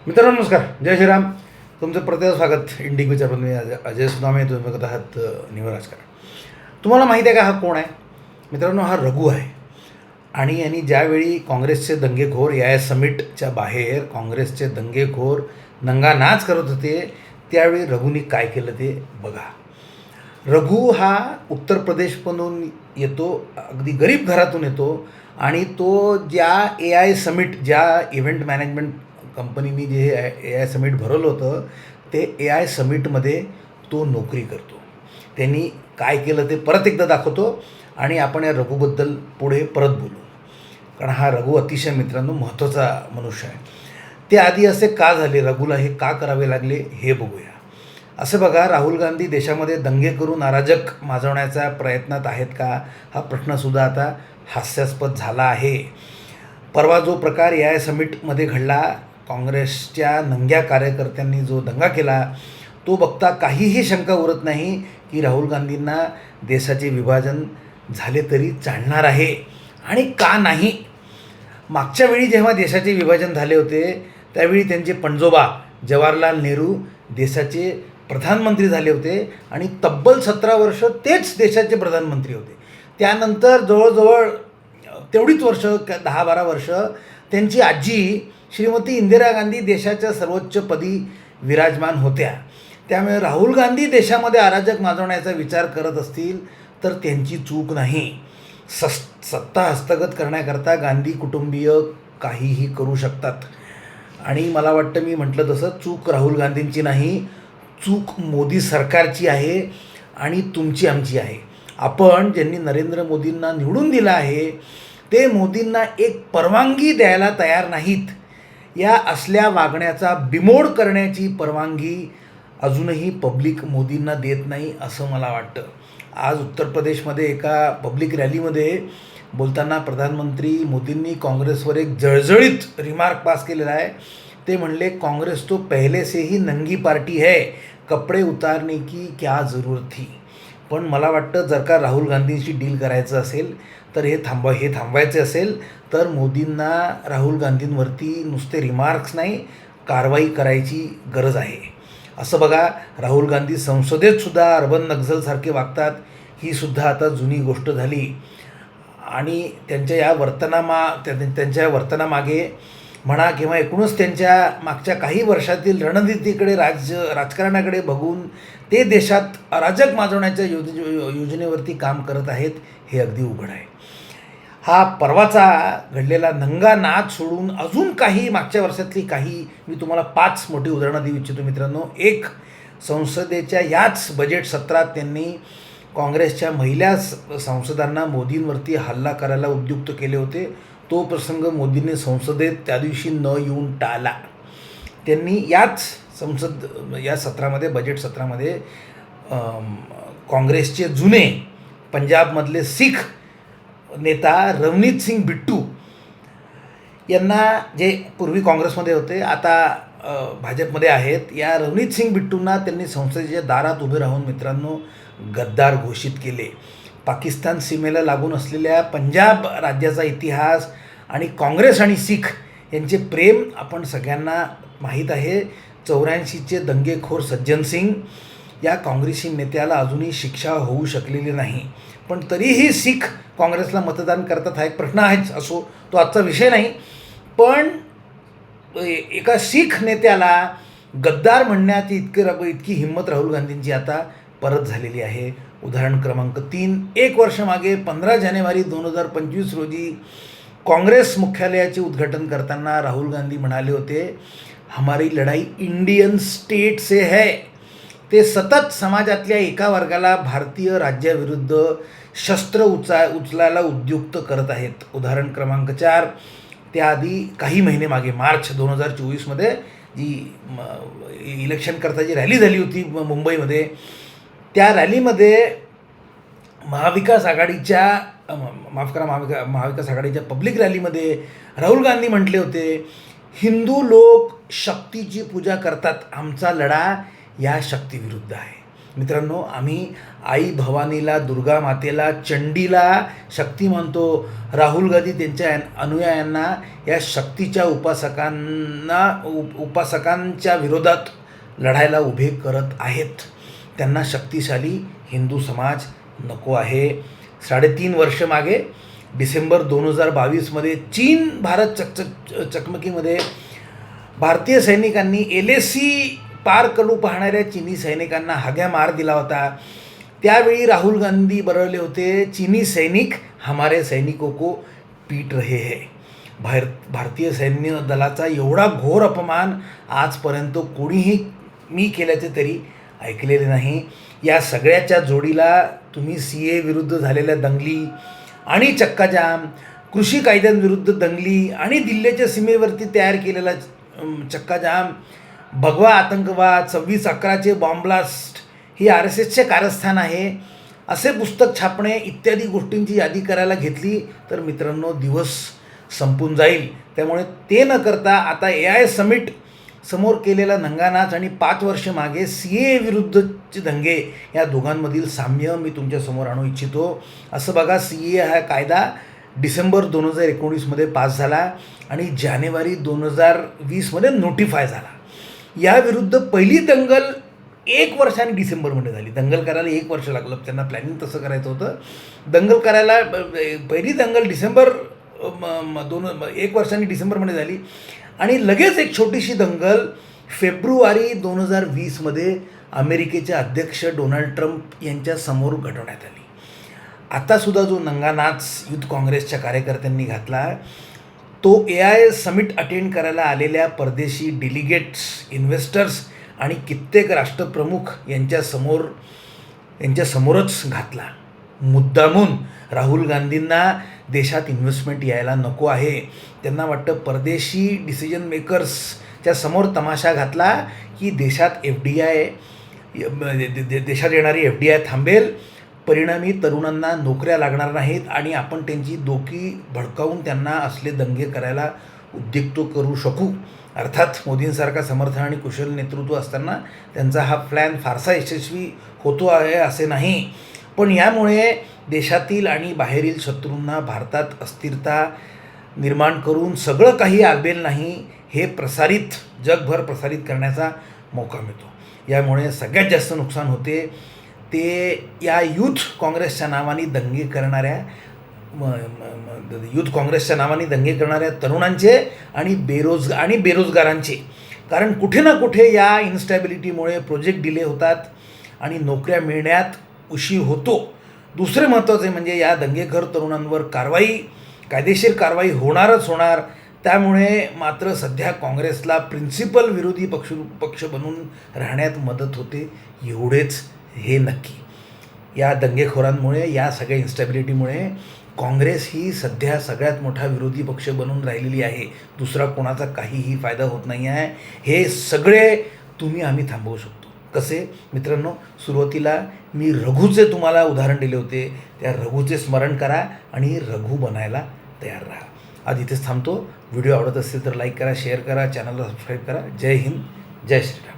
मित्रांनो नमस्कार, जय श्रीराम. तुमचं प्रत्येक स्वागत इंडिगोच्या मी अजय सुदामे. तुम्ही बघत आहात निव्वळ राजकारण. तुम्हाला माहीत आहे का हा कोण आहे? मित्रांनो, हा रघु आहे. आणि यांनी ज्यावेळी काँग्रेसचे दंगेखोर या समिटच्या बाहेर काँग्रेसचे दंगेखोर नंगानाच करत होते, त्यावेळी रघुनी काय केलं ते बघा. रघु हा उत्तर प्रदेशमधून येतो, अगदी गरीब घरातून येतो. आणि तो ज्या AI समिट, ज्या इव्हेंट मॅनेजमेंट कंपनीनी जे AI समिट भरवलं होतं, ते AI समिटमध्ये तो नोकरी करतो. त्यांनी काय केलं ते परत एकदा दाखवतो आणि आपण या रघुबद्दल पुढे परत बोलू. कारण हा रघु अतिशय मित्रांनो महत्त्वाचा मनुष्य आहे. ते आधी असे का झाले, रघुला हे का करावे लागले हे बघूया. असं बघा, राहुल गांधी देशामध्ये दंगे करून अराजक माजवण्याच्या प्रयत्नात आहेत का, हा प्रश्नसुद्धा आता हास्यास्पद झाला आहे. परवा जो प्रकार AI समिटमध्ये घडला, काँग्रेसच्या नंग्या कार्यकर्त्यांनी जो दंगा केला, तो बघता काहीही शंका उरत नाही की राहुल गांधींना देशाचे विभाजन झाले तरी चालणार आहे. आणि का नाही? मागच्या वेळी जेव्हा देशाचे विभाजन झाले होते, त्यावेळी त्यांचे पणजोबा जवाहरलाल नेहरू देशाचे प्रधानमंत्री झाले होते आणि तब्बल 17 वर्ष तेच देशाचे प्रधानमंत्री होते. त्यानंतर जवळजवळ तेवढीच वर्ष, 10-12 वर्ष त्यांची आजी श्रीमती इंदिरा गांधी देशाच्या सर्वोच्च पदी विराजमान होत्या. त्यामुळे राहुल गांधी देशामध्ये अराजक माजवण्याचा विचार करत असतील तर त्यांची चूक नाही. सत्ता हस्तगत करण्याकरता गांधी कुटुंबीय काहीही करू शकतात. आणि मला वाटतं मी म्हटलं तसं, चूक राहुल गांधींची नाही, चूक मोदी सरकारची आहे आणि तुमची आमची आहे. आपण ज्यांनी नरेंद्र मोदींना निवडून दिलं आहे, ते मोदींना एक परवानगी द्यायला तयार नाहीत. या असल्या वागण्याचा बिमोड करण्याची परवानगी अजूनही पब्लिक मोदींना देत नाही असं मला वाटतं. आज उत्तर प्रदेशमध्ये एका पब्लिक रॅलीमध्ये बोलताना प्रधानमंत्री मोदींनी काँग्रेसवर एक जळजळीत रिमार्क पास केलेला आहे. ते म्हणले, काँग्रेस तो पहले से ही नंगी पार्टी है, कपडे उतारने की क्या ज़रूरत थी. पण मला वाटतं जर का राहुल गांधींशी डील करायचं असेल तर हे थांबवायचे असेल तर मोदींना राहुल गांधींवरती नुसते रिमार्क्स नाही, कारवाई करायची गरज आहे. असं बघा, राहुल गांधी संसदेतसुद्धा अर्बन नक्झलसारखे वागतात, ही सुद्धा आता जुनी गोष्ट झाली. आणि त्यांच्या वर्तनामागे म्हणा किंवा एकूणच त्यांच्या मागच्या काही वर्षातील रणनीतीकडे, राजकारणाकडे बघून ते देशात अराजक माजवण्याच्या योजनेवरती काम करत आहेत हे अगदी उघड आहे. हा परवाचा घडलेला नंगा नाच सोडून अजून काही मागच्या वर्षातली काही मी तुम्हाला 5 मोठी उदाहरणं देऊ इच्छितो मित्रांनो. एक, संसदेच्या याच बजेट सत्रात त्यांनी काँग्रेसच्या महिला सांसदांना मोदींवरती हल्ला करायला उद्युक्त केले होते. तो प्रसंग मोदींनी संसदेत त्या दिवशी न येऊन टाळला. त्यांनी याच सत्रामध्ये, बजेट सत्रामध्ये काँग्रेसचे जुने पंजाबमधले सीख नेता रवनीत सिंग बिट्टू यांना, जे पूर्वी काँग्रेसमध्ये होते आता भाजपमध्ये आहेत, या रवनीत सिंग बिट्टूंना त्यांनी संसदेच्या दारात उभे राहून मित्रांनो गद्दार घोषित केले. पाकिस्तान सीमेला लागून असलेल्या पंजाब राज्याचा इतिहास आणि काँग्रेस आणि सीख यांचे प्रेम आपण सगळ्यांना माहीत आहे. 84चे दंगेखोर सज्जन सिंग या काँग्रेसी नेत्याला अजूनही शिक्षा होऊ शकलेली नाही, पण तरीही सीख काँग्रेसला मतदान करतात हा एक प्रश्न आहेच. असो, तो आजचा विषय नाही. पण एका सीख नेत्याला गद्दार म्हणण्याची इतकी हिंमत राहुल गांधींची आता परत झालेली आहे. उदाहरण क्रमांक 3, 1 वर्ष मागे 15 जानेवारी 2025 रोजी काँग्रेस मुख्यालयाचे उद्घाटन करताना राहुल गांधी म्हणाले होते, हमारी लढाई इंडियन स्टेट से है. ते सतत समाजातल्या एका वर्गाला भारतीय राज्याविरुद्ध शस्त्र उचलायला उद्युक्त करत आहेत. उदाहरण क्रमांक 4, त्याआधी काही महिने मागे मार्च 2024मध्ये जी इलेक्शनकरता जी रॅली झाली होती मुंबईमध्ये, त्या रॅलीमध्ये महाविकास आघाडीच्या पब्लिक रॅलीमध्ये राहुल गांधी म्हटले होते, हिंदू लोक शक्तीची पूजा करतात, आमचा लढा या शक्तीविरुद्ध आहे. मित्रांनो, आम्ही आई भवानीला, दुर्गा मातेला, चंडीला शक्ती मानतो. राहुल गांधी त्यांच्या अनुयायांना या शक्तीच्या उपासकांच्या विरोधात लढायला उभे करत आहेत. त्यांना शक्तिशाली हिंदू समाज नको आहे. 3.5 वर्ष मागे डिसेंबर 2022मध्ये चीन भारत चकमकीमध्ये भारतीय सैनिकांनी LAC पार करू पाहणाऱ्या चीनी सैनिकांना हाग्या मार दिला होता. त्यावेळी राहुल गांधी बरळले होते, चीनी सैनिक हमारे सैनिकों को पीट रहे हैं. भारतीय सैन्य दलाचा एवढा घोर अपमान आजपर्यंत कोणीही मी केल्याचे तरी ऐकलेले नाही. या सगळ्याच्या जोडीला तुम्ही CA विरुद्ध झालेल्या दंगली आणि चक्काजाम, कृषी कायद्यांविरुद्ध दंगली आणि दिल्लीच्या सीमेवरती तयार केलेला चक्काजाम, भगवा आतंकवाद, 26/11चे बॉम्बब्लास्ट ही RSSचे कारस्थान आहे असे पुस्तक छापणे इत्यादी गोष्टींची यादी करायला घेतली तर मित्रांनो दिवस संपून जाईल. त्यामुळे ते न करता आता AI समिट समोर केलेला नंगानाच आणि 5 वर्ष मागे CA विरुद्धचे दंगे या दोघांमधील साम्य मी तुमच्यासमोर आणू इच्छितो. असं बघा, CA हा कायदा डिसेंबर 2019मध्ये पास झाला आणि जानेवारी 2020मध्ये नोटिफाय झाला. याविरुद्ध पहिली दंगल 1 वर्षाने डिसेंबरमध्ये झाली. दंगल करायला 1 वर्ष लागलं, त्यांना प्लॅनिंग तसं करायचं होतं. दंगल करायला पहिली दंगल 1 वर्षांनी डिसेंबरमध्ये झाली आणि लगेच एक छोटीशी दंगल फेब्रुवारी 2020मध्ये अमेरिकेचे अध्यक्ष डोनाल्ड ट्रम्प यांच्या समोर घडवण्यात आली. आतासुद्धा जो नंगानाच युथ काँग्रेसच्या कार्यकर्त्यांनी घातला तो AI समिट अटेंड करायला आलेल्या परदेशी डेलिगेट्स, इन्व्हेस्टर्स आणि कित्येक राष्ट्रप्रमुख यांच्यासमोरच घातला. मुद्दामून राहुल गांधींना देशात इन्व्हेस्टमेंट यायला नको आहे. त्यांना वाटतं परदेशी डिसिजन मेकर्सच्या समोर तमाशा घातला की देशात येणारी FDI थांबेल, परिणामी तरुणांना नोकऱ्या लागणार नाहीत आणि आपण त्यांची डोकी भडकावून त्यांना असले दंगे करायला उद्युक्त करू शकू. अर्थात मोदींसारखा समर्थ आणि कुशल नेतृत्व असताना त्यांचा हा प्लॅन फारसा यशस्वी होतो आहे असे नाही. पण यामुळे देशातील आणि बाहेरील शत्रूंना भारतात अस्थिरता निर्माण करून सगळं काही आलबेल नाही हे जगभर प्रसारित करण्याचा मौका मिळतो. यामुळे सगळ्यात जास्त नुकसान होते ते या युथ काँग्रेसच्या नावाने दंगे करणाऱ्या तरुणांचे आणि बेरोजगारांचे. कारण कुठे ना कुठे या इन्स्टॅबिलिटीमुळे प्रोजेक्ट डिले होतात आणि नोकऱ्या मिळण्यात उशीर होतो. दुसरे महत्त्वाचे म्हणजे या दंगेखोर तरुणांवर कायदेशीर कारवाई होणारच होणार. त्यामुळे मात्र सध्या काँग्रेसला प्रिन्सिपल विरोधी पक्ष बनून राहण्यात मदत होते, एवढेच हे नक्की. या दंगेखोरांमुळे, या सगळ्या इन्स्टॅबिलिटीमुळे काँग्रेस ही सध्या सगळ्यात मोठा विरोधी पक्ष बनून राहिलेली आहे. दुसरा कोणाचा काहीही फायदा होत नाही आहे. हे सगळे आम्ही थांबवू शकतो. कसे मित्रांनो, सुरुवातीला मी रघुचे तुम्हाला उदाहरण दिले होते. त्या रघुचे स्मरण करा आणि रघु बनायला तयार राहा. आज इथेच थांबतो. व्हिडिओ आवडत असेल तर लाईक करा, शेअर करा, चॅनलला सबस्क्राईब करा. जय हिंद, जय श्रीराम.